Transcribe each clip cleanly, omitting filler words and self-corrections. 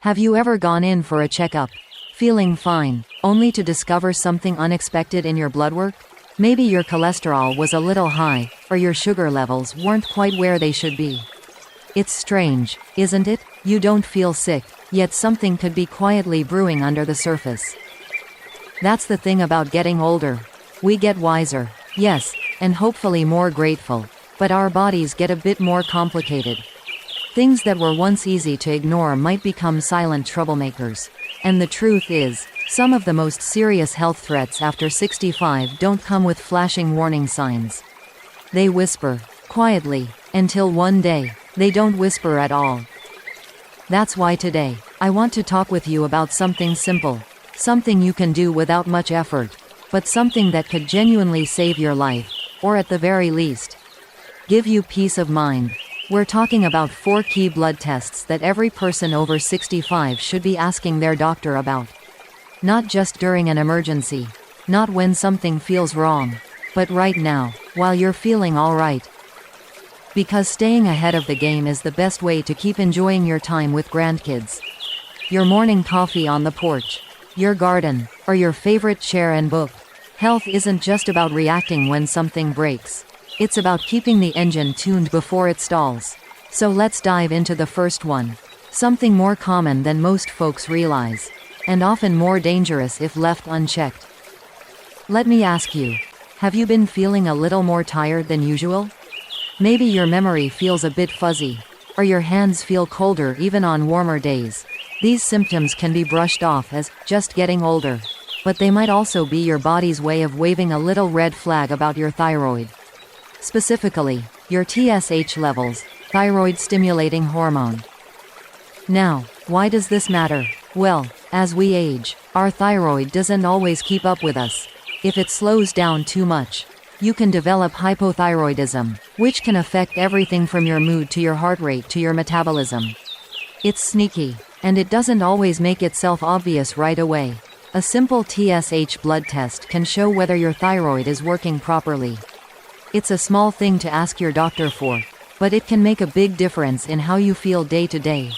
Have you ever gone in for a checkup, feeling fine, only to discover something unexpected in your blood work? Maybe your cholesterol was a little high, or your sugar levels weren't quite where they should be. It's strange, isn't it? You don't feel sick, yet something could be quietly brewing under the surface. That's the thing about getting older. We get wiser, yes, and hopefully more grateful, but our bodies get a bit more complicated. Things that were once easy to ignore might become silent troublemakers. And the truth is, some of the most serious health threats after 65 don't come with flashing warning signs. They whisper, quietly, until one day, they don't whisper at all. That's why today, I want to talk with you about something simple, something you can do without much effort, but something that could genuinely save your life, or at the very least, give you peace of mind. We're talking about 4 key blood tests that every person over 65 should be asking their doctor about. Not just during an emergency, not when something feels wrong, but right now, while you're feeling alright. Because staying ahead of the game is the best way to keep enjoying your time with grandkids. Your morning coffee on the porch, your garden, or your favorite chair and book. Health isn't just about reacting when something breaks. It's about keeping the engine tuned before it stalls. So let's dive into the first one. Something more common than most folks realize, and often more dangerous if left unchecked. Let me ask you, have you been feeling a little more tired than usual? Maybe your memory feels a bit fuzzy, or your hands feel colder even on warmer days. These symptoms can be brushed off as just getting older, but they might also be your body's way of waving a little red flag about your thyroid. Specifically, your TSH levels, thyroid-stimulating hormone. Now, why does this matter? Well, as we age, our thyroid doesn't always keep up with us. If it slows down too much, you can develop hypothyroidism, which can affect everything from your mood to your heart rate to your metabolism. It's sneaky, and it doesn't always make itself obvious right away. A simple TSH blood test can show whether your thyroid is working properly. It's a small thing to ask your doctor for, but it can make a big difference in how you feel day to day.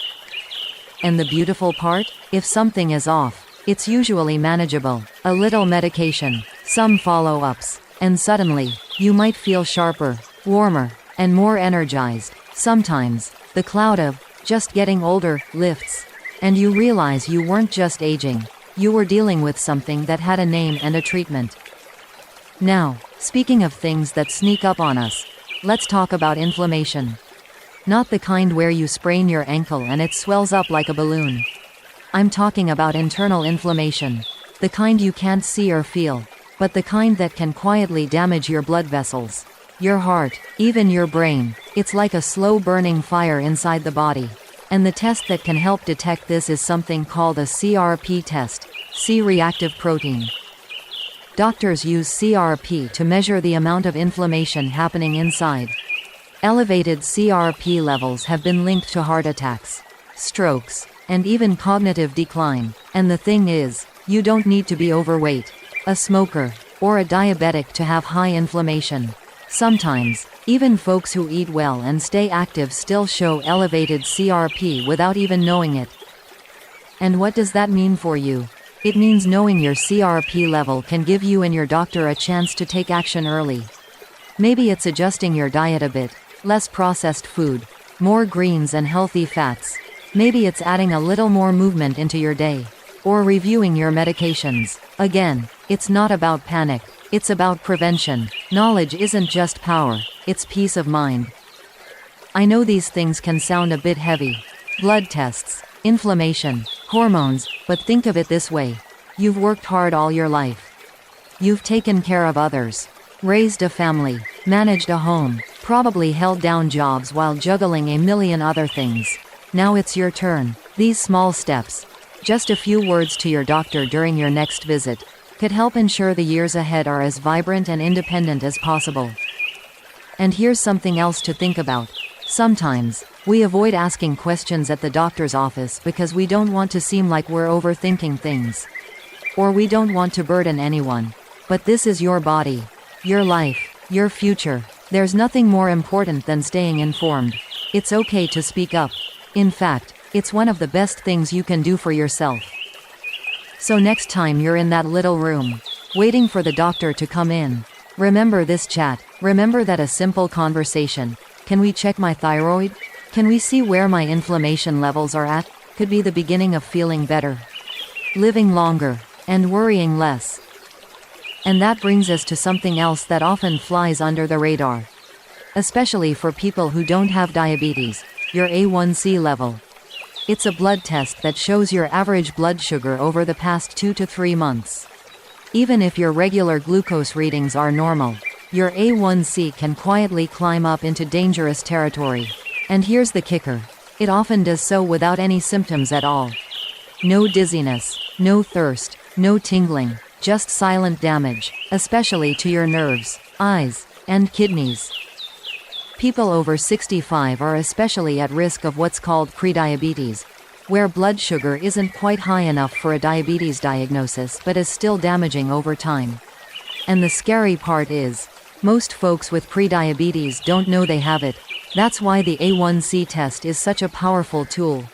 And the beautiful part? If something is off, it's usually manageable. A little medication, some follow-ups, and suddenly, you might feel sharper, warmer, and more energized. Sometimes, the cloud of just getting older lifts, and you realize you weren't just aging, you were dealing with something that had a name and a treatment. Now, speaking of things that sneak up on us, let's talk about inflammation. Not the kind where you sprain your ankle and it swells up like a balloon. I'm talking about internal inflammation, the kind you can't see or feel, but the kind that can quietly damage your blood vessels, your heart, even your brain. It's like a slow-burning fire inside the body. And the test that can help detect this is something called a CRP test, C-reactive protein. Doctors use CRP to measure the amount of inflammation happening inside. Elevated CRP levels have been linked to heart attacks, strokes, and even cognitive decline. And the thing is, you don't need to be overweight, a smoker, or a diabetic to have high inflammation. Sometimes, even folks who eat well and stay active still show elevated CRP without even knowing it. And what does that mean for you? It means knowing your CRP level can give you and your doctor a chance to take action early. Maybe it's adjusting your diet a bit, less processed food, more greens and healthy fats. Maybe it's adding a little more movement into your day, or reviewing your medications. Again, it's not about panic, it's about prevention. Knowledge isn't just power, it's peace of mind. I know these things can sound a bit heavy. Blood tests, inflammation, hormones, but think of it this way. You've worked hard all your life. You've taken care of others, raised a family, managed a home, probably held down jobs while juggling a million other things. Now it's your turn. These small steps, just a few words to your doctor during your next visit, could help ensure the years ahead are as vibrant and independent as possible. And here's something else to think about. Sometimes, we avoid asking questions at the doctor's office because we don't want to seem like we're overthinking things. Or we don't want to burden anyone. But this is your body, your life, your future. There's nothing more important than staying informed. It's okay to speak up. In fact, It's one of the best things you can do for yourself. So next time you're in that little room, waiting for the doctor to come in, remember this chat. Remember that a simple conversation, "Can we check my thyroid? Can we see where my inflammation levels are at?" could be the beginning of feeling better, living longer, and worrying less. And that brings us to something else that often flies under the radar, especially for people who don't have diabetes: your A1C level. It's a blood test that shows your average blood sugar over the past 2 to 3 months. Even if your regular glucose readings are normal, your A1C can quietly climb up into dangerous territory. And here's the kicker: it often does so without any symptoms at all. No dizziness, no thirst, no tingling, just silent damage, especially to your nerves, eyes, and kidneys. People over 65 are especially at risk of what's called prediabetes, where blood sugar isn't quite high enough for a diabetes diagnosis but is still damaging over time. And the scary part is, most folks with prediabetes don't know they have it. That's why the A1C test is such a powerful tool.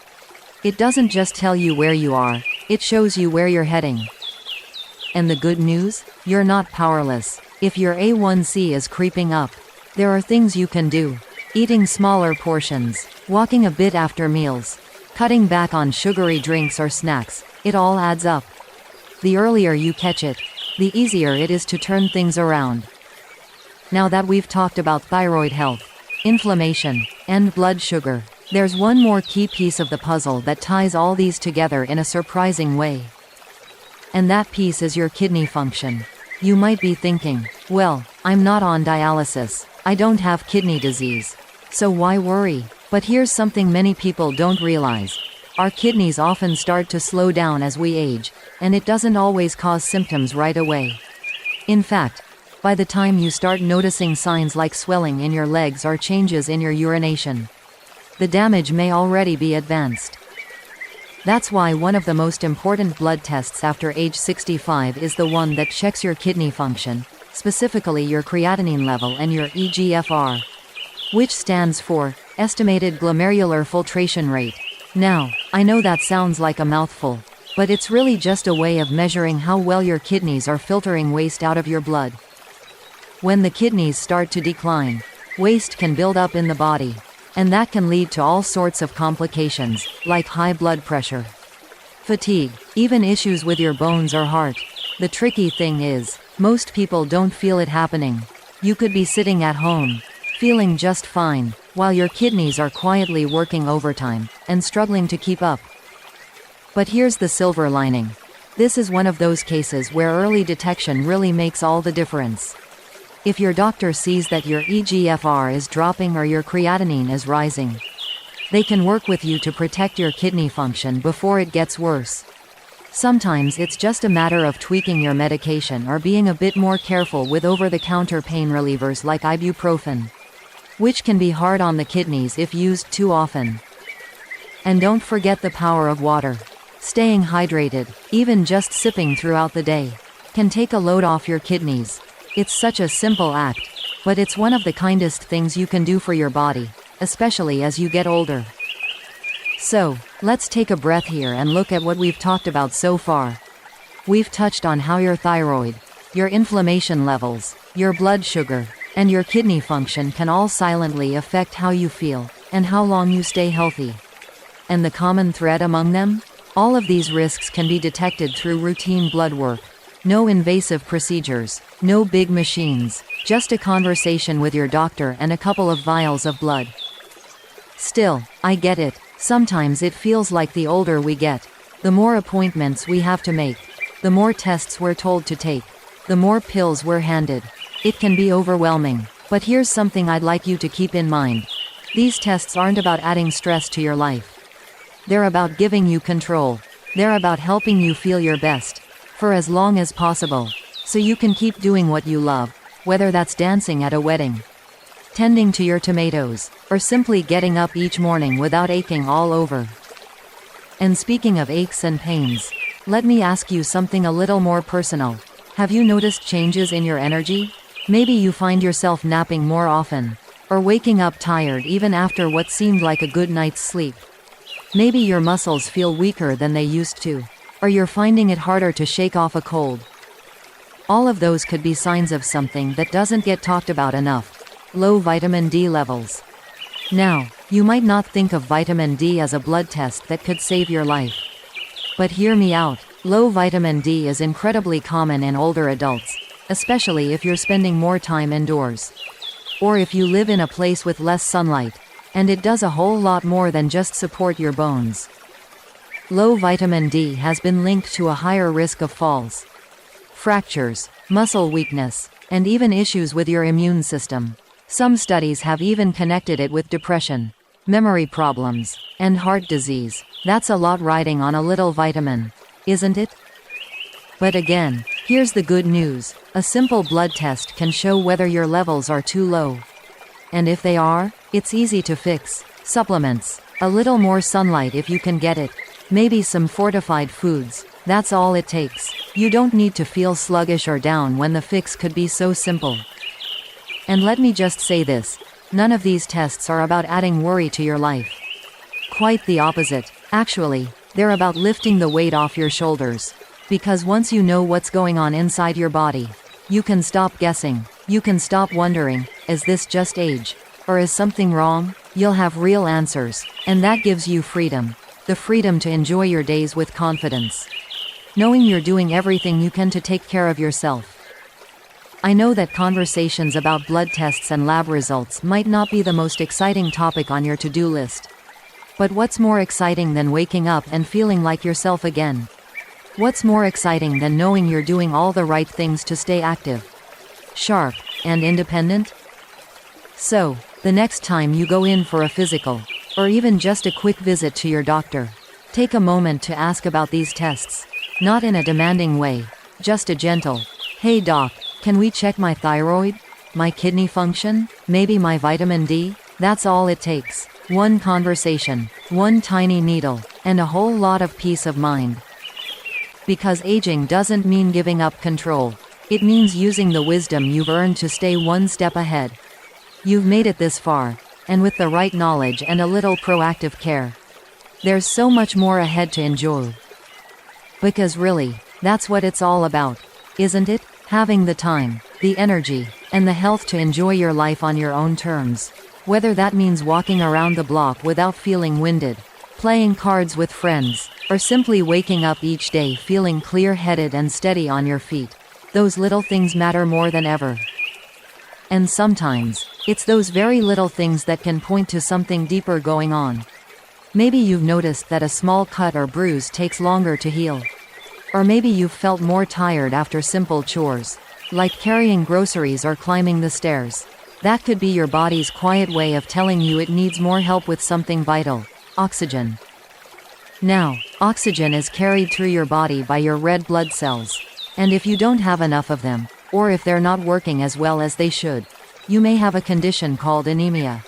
It doesn't just tell you where you are, it shows you where you're heading. And the good news? You're not powerless. If your A1C is creeping up, there are things you can do. Eating smaller portions, walking a bit after meals, cutting back on sugary drinks or snacks, it all adds up. The earlier you catch it, the easier it is to turn things around. Now that we've talked about thyroid health, inflammation, and blood sugar, there's one more key piece of the puzzle that ties all these together in a surprising way. And that piece is your kidney function. You might be thinking, well, I'm not on dialysis, I don't have kidney disease, so why worry? But here's something many people don't realize. Our kidneys often start to slow down as we age, and it doesn't always cause symptoms right away. In fact, by the time you start noticing signs like swelling in your legs or changes in your urination, the damage may already be advanced. That's why one of the most important blood tests after age 65 is the one that checks your kidney function, specifically your creatinine level and your eGFR, which stands for estimated glomerular filtration rate. Now, I know that sounds like a mouthful, but it's really just a way of measuring how well your kidneys are filtering waste out of your blood. When the kidneys start to decline, waste can build up in the body, and that can lead to all sorts of complications, like high blood pressure, fatigue, even issues with your bones or heart. The tricky thing is, most people don't feel it happening. You could be sitting at home, feeling just fine, while your kidneys are quietly working overtime, and struggling to keep up. But here's the silver lining. This is one of those cases where early detection really makes all the difference. If your doctor sees that your eGFR is dropping or your creatinine is rising, they can work with you to protect your kidney function before it gets worse. Sometimes it's just a matter of tweaking your medication or being a bit more careful with over-the-counter pain relievers like ibuprofen, which can be hard on the kidneys if used too often. And don't forget the power of water. Staying hydrated, even just sipping throughout the day, can take a load off your kidneys. It's such a simple act, but it's one of the kindest things you can do for your body, especially as you get older. So, let's take a breath here and look at what we've talked about so far. We've touched on how your thyroid, your inflammation levels, your blood sugar, and your kidney function can all silently affect how you feel, and how long you stay healthy. And the common thread among them? All of these risks can be detected through routine blood work. No invasive procedures, no big machines, just a conversation with your doctor and a couple of vials of blood. Still, I get it. Sometimes it feels like the older we get, the more appointments we have to make, the more tests we're told to take, the more pills we're handed. It can be overwhelming, but here's something I'd like you to keep in mind. These tests aren't about adding stress to your life. They're about giving you control. They're about helping you feel your best, for as long as possible, so you can keep doing what you love, whether that's dancing at a wedding, tending to your tomatoes, or simply getting up each morning without aching all over. And speaking of aches and pains, let me ask you something a little more personal. Have you noticed changes in your energy? Maybe you find yourself napping more often, or waking up tired even after what seemed like a good night's sleep. Maybe your muscles feel weaker than they used to. Or you're finding it harder to shake off a cold. All of those could be signs of something that doesn't get talked about enough. Low vitamin D levels. Now, you might not think of vitamin D as a blood test that could save your life. But hear me out. Low vitamin D is incredibly common in older adults, especially if you're spending more time indoors. Or if you live in a place with less sunlight. And it does a whole lot more than just support your bones. Low vitamin D has been linked to a higher risk of falls, fractures, muscle weakness, and even issues with your immune system. Some studies have even connected it with depression, memory problems, and heart disease. That's a lot riding on a little vitamin, isn't it? But again, here's the good news. A simple blood test can show whether your levels are too low. And if they are, it's easy to fix. Supplements, a little more sunlight if you can get it, maybe some fortified foods, that's all it takes. You don't need to feel sluggish or down when the fix could be so simple. And let me just say this, none of these tests are about adding worry to your life. Quite the opposite. Actually, they're about lifting the weight off your shoulders. Because once you know what's going on inside your body, you can stop guessing. You can stop wondering, is this just age? Or is something wrong? You'll have real answers, and that gives you freedom. The freedom to enjoy your days with confidence. Knowing you're doing everything you can to take care of yourself. I know that conversations about blood tests and lab results might not be the most exciting topic on your to-do list. But what's more exciting than waking up and feeling like yourself again? What's more exciting than knowing you're doing all the right things to stay active, sharp, and independent? So, the next time you go in for a physical, or even just a quick visit to your doctor, take a moment to ask about these tests. Not in a demanding way, just a gentle, "Hey doc, can we check my thyroid? My kidney function? Maybe my vitamin D?" That's all it takes. One conversation, one tiny needle, and a whole lot of peace of mind. Because aging doesn't mean giving up control. It means using the wisdom you've earned to stay one step ahead. You've made it this far, and with the right knowledge and a little proactive care, there's so much more ahead to enjoy. Because really, that's what it's all about, isn't it? Having the time, the energy, and the health to enjoy your life on your own terms. Whether that means walking around the block without feeling winded, playing cards with friends, or simply waking up each day feeling clear-headed and steady on your feet. Those little things matter more than ever. And sometimes, it's those very little things that can point to something deeper going on. Maybe you've noticed that a small cut or bruise takes longer to heal. Or maybe you've felt more tired after simple chores, like carrying groceries or climbing the stairs. That could be your body's quiet way of telling you it needs more help with something vital, oxygen. Now, oxygen is carried through your body by your red blood cells. And if you don't have enough of them, or if they're not working as well as they should, you may have a condition called anemia.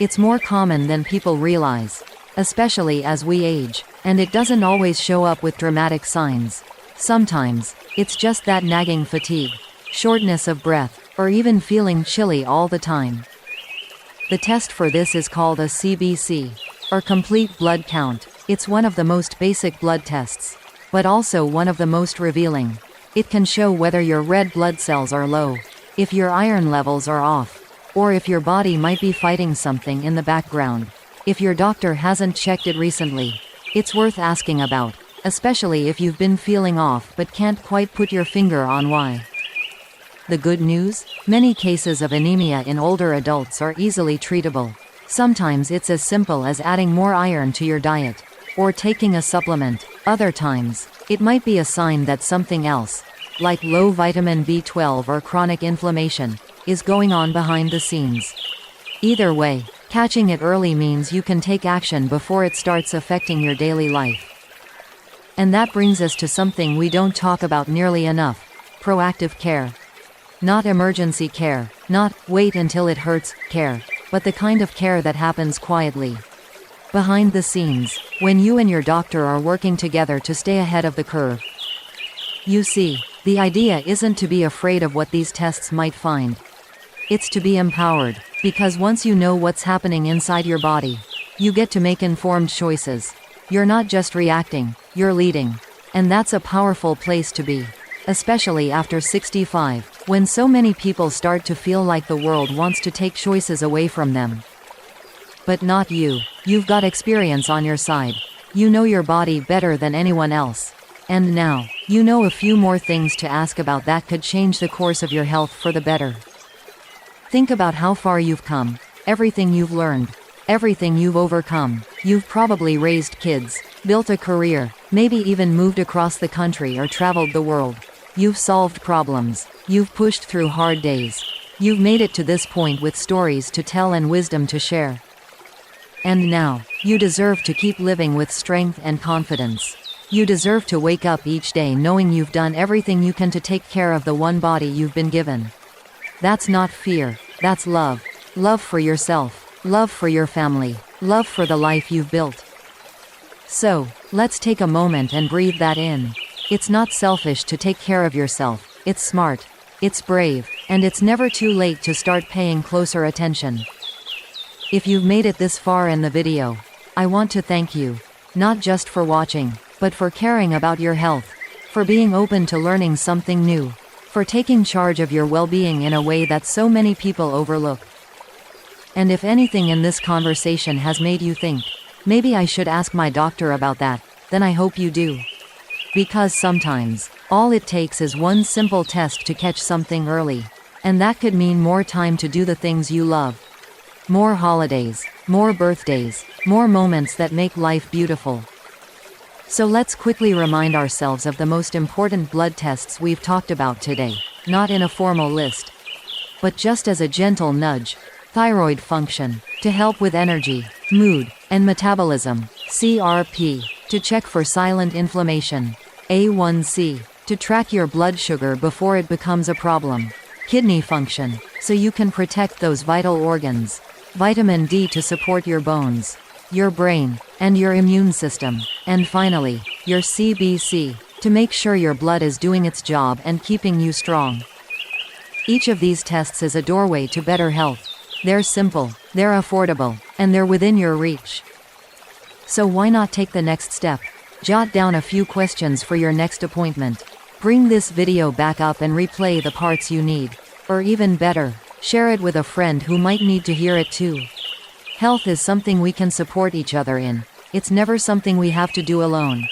It's more common than people realize, especially as we age, and it doesn't always show up with dramatic signs. Sometimes, it's just that nagging fatigue, shortness of breath, or even feeling chilly all the time. The test for this is called a CBC, or complete blood count. It's one of the most basic blood tests, but also one of the most revealing. It can show whether your red blood cells are low, if your iron levels are off, or if your body might be fighting something in the background. If your doctor hasn't checked it recently, it's worth asking about, especially if you've been feeling off but can't quite put your finger on why. The good news? Many cases of anemia in older adults are easily treatable. Sometimes it's as simple as adding more iron to your diet, or taking a supplement. Other times, it might be a sign that something else, like low vitamin B12 or chronic inflammation, is going on behind the scenes. Either way, catching it early means you can take action before it starts affecting your daily life. And that brings us to something we don't talk about nearly enough: proactive care. Not emergency care, not wait until it hurts care, but the kind of care that happens quietly, behind the scenes, when you and your doctor are working together to stay ahead of the curve. You see, the idea isn't to be afraid of what these tests might find. It's to be empowered, because once you know what's happening inside your body, You get to make informed choices. You're not just reacting, you're leading. And that's a powerful place to be. Especially after 65, when so many people start to feel like the world wants to take choices away from them. But not you. You've got experience on your side. You know your body better than anyone else. And now, you know a few more things to ask about that could change the course of your health for the better. Think about how far you've come, everything you've learned, everything you've overcome. You've probably raised kids, built a career, maybe even moved across the country or traveled the world. You've solved problems. You've pushed through hard days. You've made it to this point with stories to tell and wisdom to share. And now, you deserve to keep living with strength and confidence. You deserve to wake up each day knowing you've done everything you can to take care of the one body you've been given. That's not fear, that's love. Love for yourself, love for your family, love for the life you've built. So, let's take a moment and breathe that in. It's not selfish to take care of yourself, it's smart, it's brave, and it's never too late to start paying closer attention. If you've made it this far in the video, I want to thank you, not just for watching, but for caring about your health, for being open to learning something new, for taking charge of your well-being in a way that so many people overlook. And if anything in this conversation has made you think, maybe I should ask my doctor about that, then I hope you do. Because sometimes, all it takes is one simple test to catch something early, and that could mean more time to do the things you love. More holidays, more birthdays, more moments that make life beautiful. So let's quickly remind ourselves of the most important blood tests we've talked about today, not in a formal list, but just as a gentle nudge. Thyroid function, to help with energy, mood, and metabolism. CRP, to check for silent inflammation. A1C, to track your blood sugar before it becomes a problem. Kidney function, so you can protect those vital organs. Vitamin D to support your bones, your brain, and your immune system. And finally, your CBC, to make sure your blood is doing its job and keeping you strong. Each of these tests is a doorway to better health. They're simple, they're affordable, and they're within your reach. So why not take the next step? Jot down a few questions for your next appointment. Bring this video back up and replay the parts you need. Or even better, share it with a friend who might need to hear it too. Health is something we can support each other in. It's never something we have to do alone.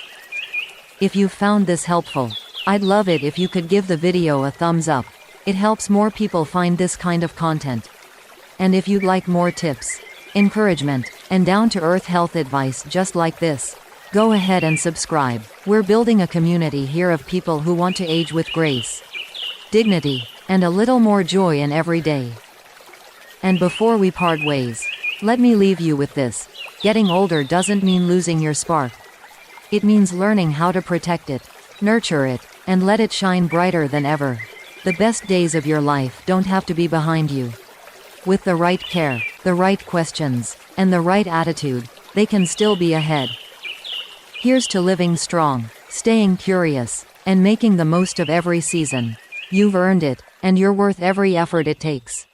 If you found this helpful, I'd love it if you could give the video a thumbs up. It helps more people find this kind of content. And if you'd like more tips, encouragement, and down-to-earth health advice just like this, go ahead and subscribe. We're building a community here of people who want to age with grace, dignity, and a little more joy in every day. And before we part ways, let me leave you with this. Getting older doesn't mean losing your spark. It means learning how to protect it, nurture it, and let it shine brighter than ever. The best days of your life don't have to be behind you. With the right care, the right questions, and the right attitude, they can still be ahead. Here's to living strong, staying curious, and making the most of every season. You've earned it, and you're worth every effort it takes.